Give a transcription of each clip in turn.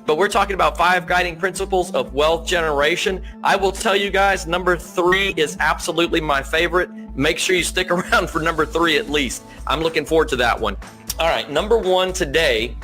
but we're talking about 5 guiding principles of wealth generation. I will tell you guys, number 3 is absolutely my favorite. Make sure you stick around for number 3 at least. I'm looking forward to that one. All right, number 1 today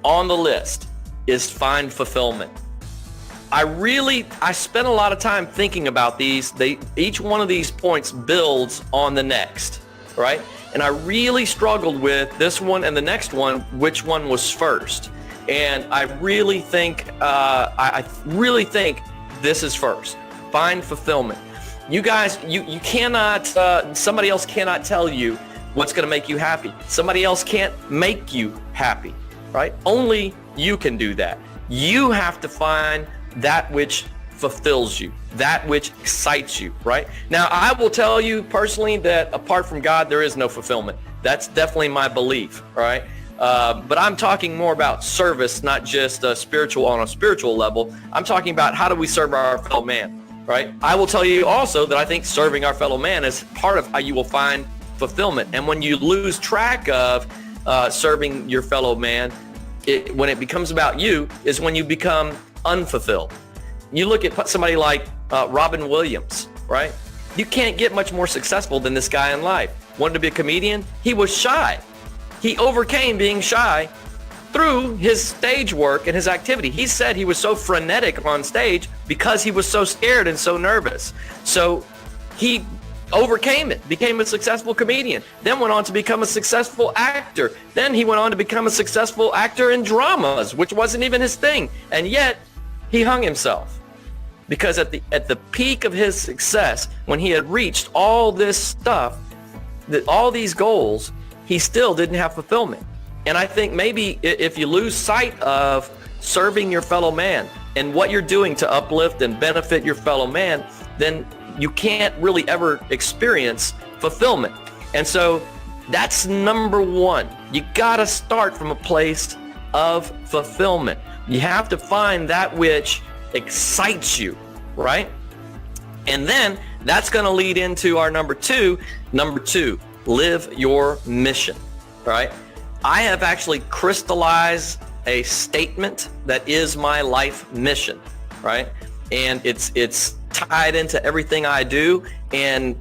on the list is find fulfillment. I spent a lot of time thinking about these. Each one of these points builds on the next, right? And I really struggled with this one and the next one, which one was first. And I really think, this is first. Find fulfillment. You guys, you cannot, somebody else cannot tell you what's going to make you happy. Somebody else can't make you happy, right? Only you can do that. You have to find that which fulfills you, that which excites you, right? Now, I will tell you personally that apart from God, there is no fulfillment. That's definitely my belief, right? But I'm talking more about service, not just spiritual on a spiritual level. I'm talking about how do we serve our fellow man, right? I will tell you also that I think serving our fellow man is part of how you will find fulfillment. And when you lose track of serving your fellow man, when it becomes about you is when you become unfulfilled. You look at somebody like Robin Williams, right? You can't get much more successful than this guy in life. Wanted to be a comedian? He was shy. He overcame being shy through his stage work and his activity. He said he was so frenetic on stage because he was so scared and so nervous. So he overcame it, became a successful comedian, then went on to become a successful actor. Then he went on to become a successful actor in dramas, which wasn't even his thing. And yet he hung himself because at the peak of his success, when he had reached all this stuff, all these goals, he still didn't have fulfillment. And I think maybe if you lose sight of serving your fellow man and what you're doing to uplift and benefit your fellow man, then you can't really ever experience fulfillment. And so that's number 1. You gotta start from a place of fulfillment. You have to find that which excites you, right? And then that's gonna lead into our number 2. Number 2, live your mission, right? I have actually crystallized a statement that is my life mission, right? And it's tied into everything I do, and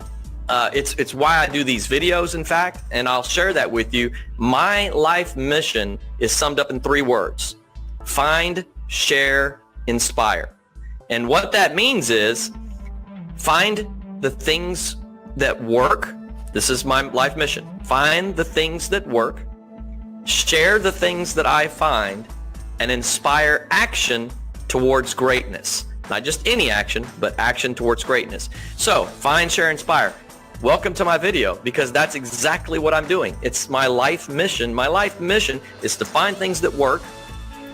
it's why I do these videos, in fact, and I'll share that with you. My life mission is summed up in 3 words: find, share, inspire. And what that means is find the things that work. This is my life mission. Find the things that work, share the things that I find, and inspire action towards greatness. Not just any action, but action towards greatness. So, find, share, inspire. Welcome to my video, because that's exactly what I'm doing. It's my life mission. My life mission is to find things that work,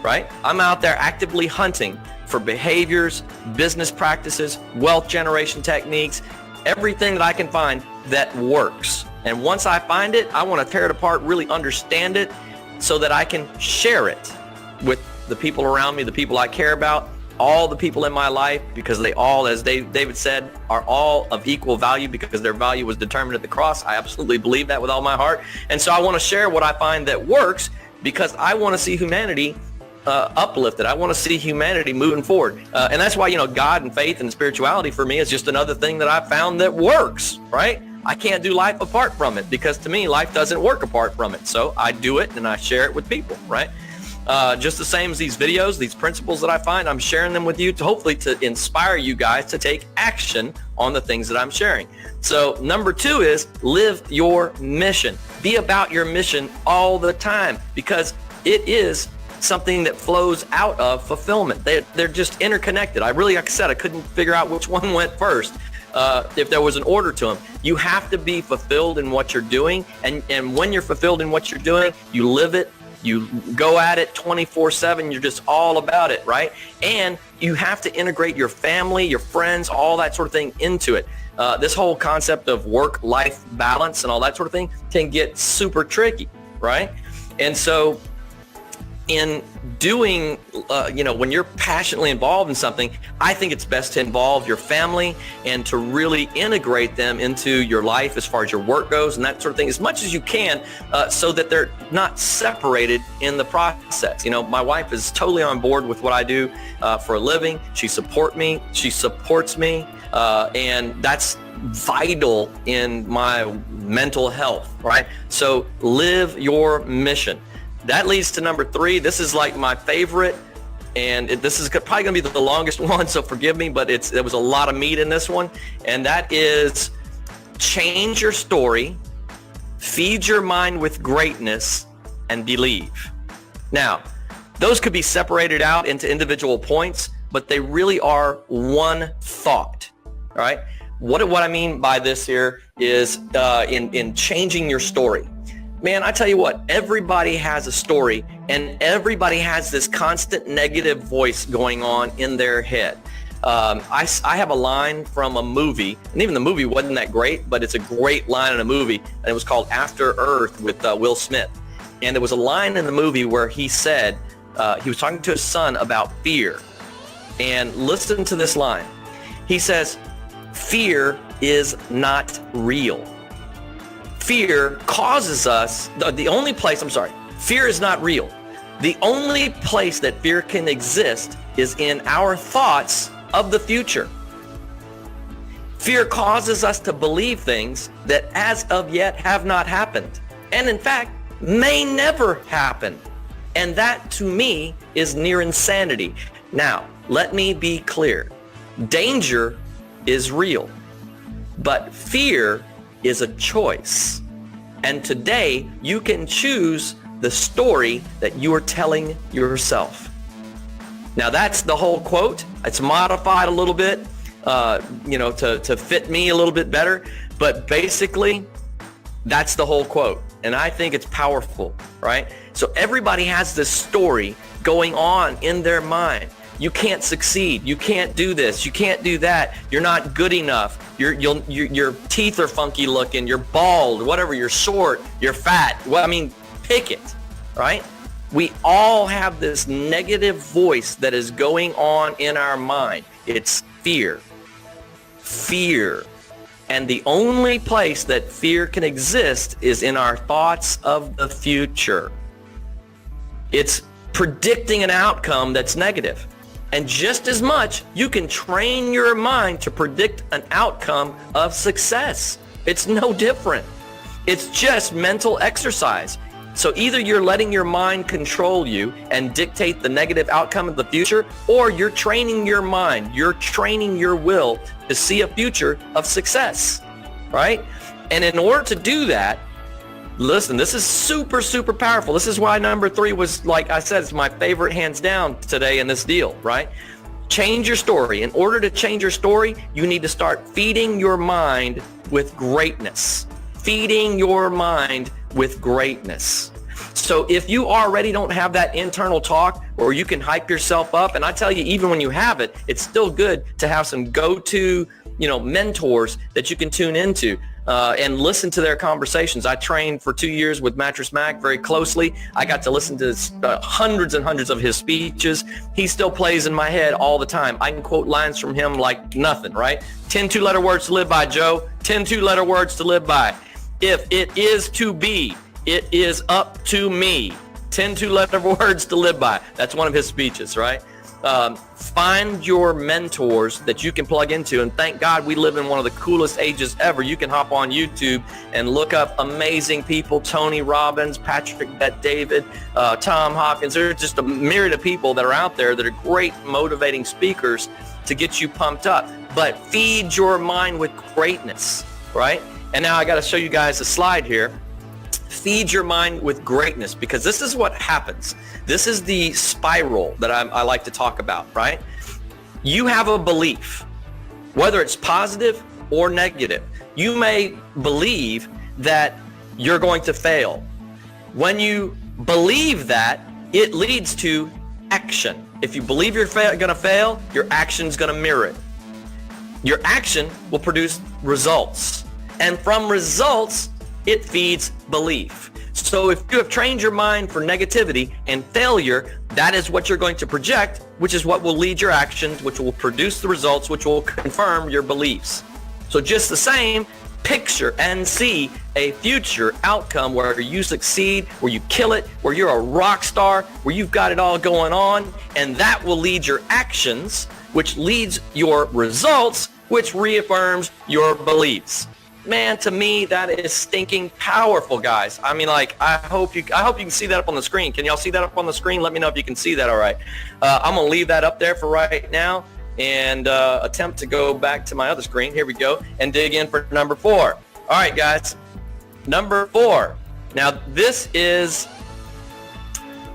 right? I'm out there actively hunting for behaviors, business practices, wealth generation techniques, everything that I can find that works. And once I find it, I want to tear it apart, really understand it, so that I can share it with the people around me, the people I care about, all the people in my life, because they all, as David said, are all of equal value because their value was determined at the cross. I absolutely believe that with all my heart. And so I want to share what I find that works because I want to see humanity uplifted. I want to see humanity moving forward. And that's why, God and faith and spirituality for me is just another thing that I found that works, right? I can't do life apart from it because to me, life doesn't work apart from it. So I do it and I share it with people, right? Just the same as these videos, these principles that I find, I'm sharing them with you to hopefully to inspire you guys to take action on the things that I'm sharing. So number 2 is live your mission. Be about your mission all the time because it is something that flows out of fulfillment. They're just interconnected. Like I said, I couldn't figure out which one went first. If there was an order to them. You have to be fulfilled in what you're doing. And when you're fulfilled in what you're doing, you live it. You go at it 24/7. You're just all about it, right? And you have to integrate your family, your friends, all that sort of thing into it. This whole concept of work-life balance and all that sort of thing can get super tricky, right? And so in doing, when you're passionately involved in something, I think it's best to involve your family and to really integrate them into your life as far as your work goes and that sort of thing as much as you can, so that they're not separated in the process. My wife is totally on board with what I do for a living. She supports me, and that's vital in my mental health, right? So live your mission. That leads to number 3. This is like my favorite, and this is probably going to be the longest one, so forgive me, but there was a lot of meat in this one, and that is change your story, feed your mind with greatness, and believe. Now, those could be separated out into individual points, but they really are one thought, all right? What I mean by this here is in changing your story. Man, I tell you what, everybody has a story, and everybody has this constant negative voice going on in their head. I have a line from a movie, and even the movie wasn't that great, but it's a great line in a movie, and it was called After Earth with Will Smith. And there was a line in the movie where he said, he was talking to his son about fear. And listen to this line. He says, fear is not real. Fear causes us, fear is not real. The only place that fear can exist is in our thoughts of the future. Fear causes us to believe things that as of yet have not happened, and in fact, may never happen. And that to me is near insanity. Now, let me be clear. Danger is real, but fear is a choice. And today you can choose the story that you are telling yourself. Now that's the whole quote. It's modified a little bit, to fit me a little bit better. But basically, that's the whole quote. And I think it's powerful, right? So everybody has this story going on in their mind. You can't succeed. You can't do this. You can't do that. You're not good enough. Your teeth are funky looking. You're bald, whatever. You're short. You're fat. Well, pick it, right? We all have this negative voice that is going on in our mind. It's fear. Fear. And the only place that fear can exist is in our thoughts of the future. It's predicting an outcome that's negative. And just as much, you can train your mind to predict an outcome of success. It's no different. It's just mental exercise. So either you're letting your mind control you and dictate the negative outcome of the future, or you're training your mind, you're training your will to see a future of success, right? And in order to do that, listen, this is super, super powerful. This is why number 3 was, like I said, it's my favorite hands down today in this deal, right? Change your story. In order to change your story, you need to start feeding your mind with greatness. Feeding your mind with greatness. So if you already don't have that internal talk, or you can hype yourself up, and I tell you, even when you have it, it's still good to have some go-to, mentors that you can tune into. And listen to their conversations. I trained for 2 years with Mattress Mac very closely. I got to listen to hundreds and hundreds of his speeches. He still plays in my head all the time. I can quote lines from him like nothing, right? 10 two-letter words to live by, Joe. 10 two-letter words to live by. If it is to be, it is up to me. 10 two-letter words to live by. That's one of his speeches, right? Find your mentors that you can plug into, and thank God we live in one of the coolest ages ever. You can hop on YouTube and look up amazing people: Tony Robbins, Patrick Bet-David, Tom Hopkins. There's just a myriad of people that are out there that are great motivating speakers to get you pumped up. But feed your mind with greatness, right? And now I got to show you guys a slide here. Feed your mind with greatness, because this is what happens. This is the spiral that I like to talk about, right? You have a belief, whether it's positive or negative. You may believe that you're going to fail. When you believe that, it leads to action. If you believe you're going to fail, your action's going to mirror it. Your action will produce results. And from results, it feeds belief. So if you have trained your mind for negativity and failure, that is what you're going to project, which is what will lead your actions, which will produce the results, which will confirm your beliefs. So just the same, picture and see a future outcome where you succeed, where you kill it, where you're a rock star, where you've got it all going on, and that will lead your actions, which leads your results, which reaffirms your beliefs. Man, to me, that is stinking powerful, guys. I mean, like, I hope you can see that up on the screen. Can y'all see that up on the screen? Let me know if you can see that all right. I'm going to leave that up there for right now and attempt to go back to my other screen. Here we go, and dig in for number 4. All right, guys. Number 4. Now, this is,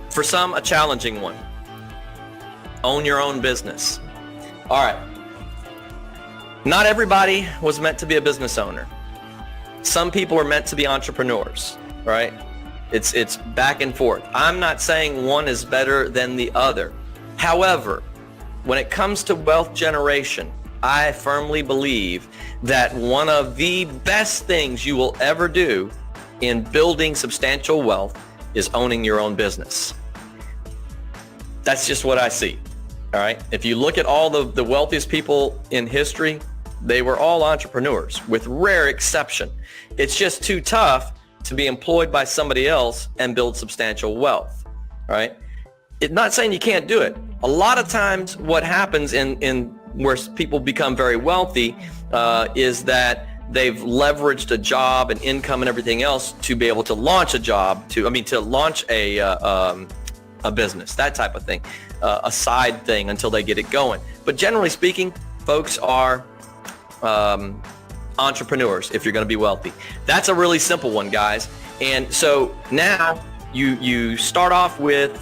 for some, a challenging one. Own your own business. All right. Not everybody was meant to be a business owner. Some people are meant to be entrepreneurs, right? It's back and forth. I'm not saying one is better than the other. However, when it comes to wealth generation, I firmly believe that one of the best things you will ever do in building substantial wealth is owning your own business. That's just what I see, all right? If you look at all the wealthiest people in history, they were all entrepreneurs, with rare exception. It's just too tough to be employed by somebody else and build substantial wealth, right? It's not saying you can't do it. A lot of times what happens in where people become very wealthy is that they've leveraged a job and income and everything else to be able to launch a job, to launch a business, that type of thing, a side thing until they get it going. But generally speaking, folks are entrepreneurs if you're going to be wealthy. That's a really simple one, guys. And so now you start off with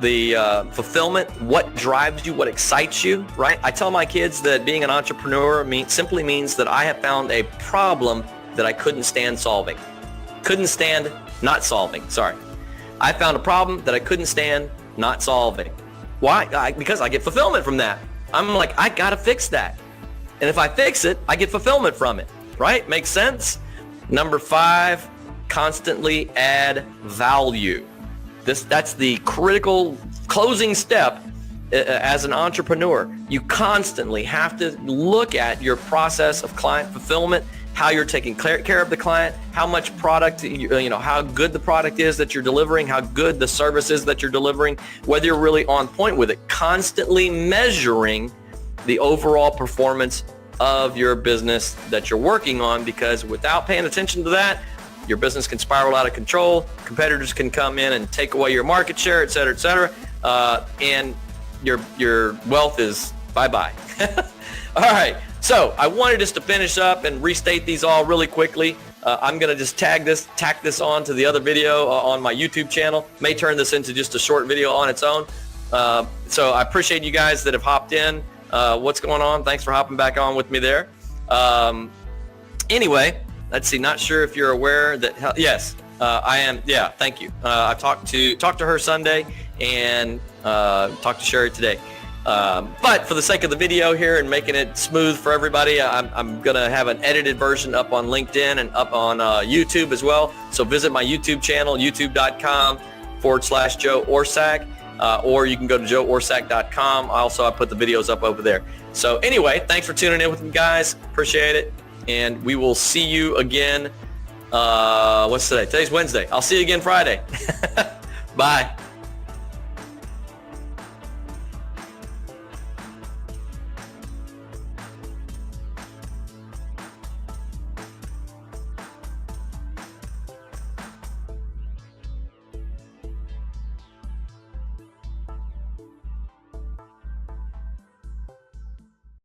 the fulfillment, what drives you, what excites you, right? I tell my kids that being an entrepreneur simply means that I have found a problem that I couldn't stand solving. Couldn't stand not solving, sorry. I found a problem that I couldn't stand not solving. Why? Because I get fulfillment from that. I'm like, I gotta fix that. And if I fix it, I get fulfillment from it, right? Makes sense? Number 5, constantly add value. That's the critical closing step as an entrepreneur. You constantly have to look at your process of client fulfillment, how you're taking care of the client, how much product, how good the product is that you're delivering, how good the service is that you're delivering, whether you're really on point with it. Constantly measuring the overall performance of your business that you're working on, because without paying attention to that, your business can spiral out of control. Competitors can come in and take away your market share, et cetera, and your wealth is bye-bye. All right, so I wanted just to finish up and restate these all really quickly. I'm going to just tack this on to the other video on my YouTube channel. May turn this into just a short video on its own. So I appreciate you guys that have hopped in. What's going on? Thanks for hopping back on with me there. Anyway, let's see. Not sure if you're aware that. Yes, I am. Yeah, thank you. I talked to her Sunday and talked to Sherry today. But for the sake of the video here and making it smooth for everybody, I'm gonna have an edited version up on LinkedIn and up on YouTube as well. So visit my YouTube channel, youtube.com/Joe Orsak. Or you can go to joeorsak.com. I put the videos up over there. So anyway, thanks for tuning in with me, guys. Appreciate it. And we will see you again. What's today? Today's Wednesday. I'll see you again Friday. Bye.